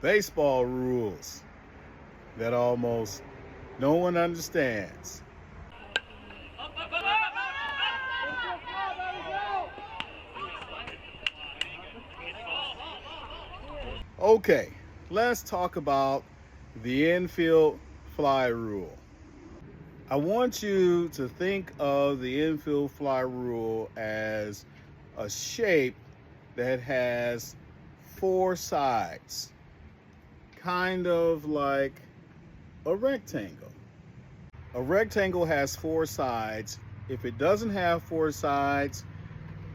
baseball rules that almost no one understands. Okay, let's talk about the infield fly rule. I want you to think of the infield fly rule as a shape that has four sides, kind of like a rectangle. A rectangle has four sides. If it doesn't have four sides,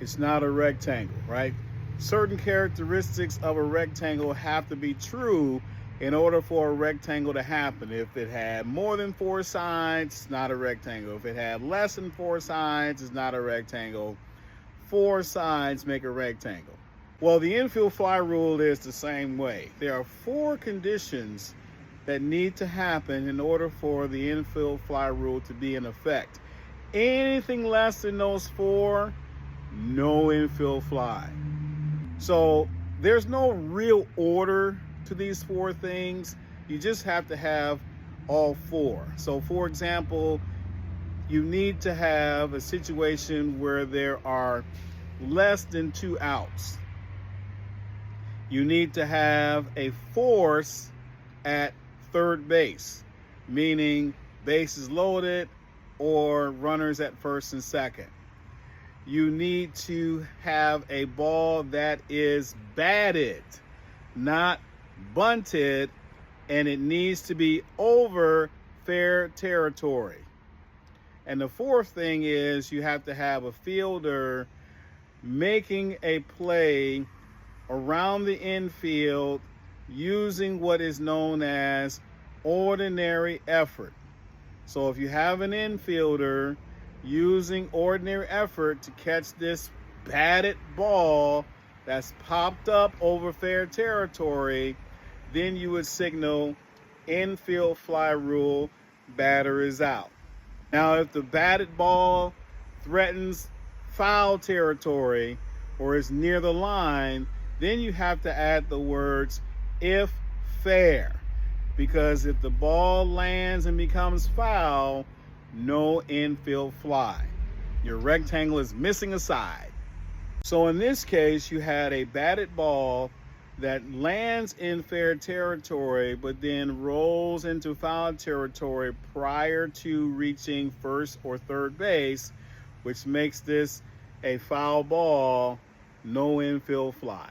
it's not a rectangle, right? Certain characteristics of a rectangle have to be true in order for a rectangle to happen. If it had more than four sides, it's not a rectangle. If it had less than four sides, it's not a rectangle. Four sides make a rectangle. Well, the infield fly rule is the same way. There are four conditions that need to happen in order for the infield fly rule to be in effect. Anything less than those four, no infield fly. So there's no real order to these four things. You just have to have all four. So for example, you need to have a situation where there are less than 2 outs. You need to have a force at third base, meaning bases loaded or runners at first and second. You need to have a ball that is batted, not bunted, and it needs to be over fair territory. And the fourth thing is you have to have a fielder making a play around the infield using what is known as ordinary effort. So if you have an infielder using ordinary effort to catch this batted ball that's popped up over fair territory, then you would signal infield fly rule, batter is out. Now, if the batted ball threatens foul territory or is near the line, then you have to add the words if fair, because if the ball lands and becomes foul, no infield fly. Your rectangle is missing a side. So in this case, you had a batted ball that lands in fair territory, but then rolls into foul territory prior to reaching first or third base, which makes this a foul ball, no infield fly.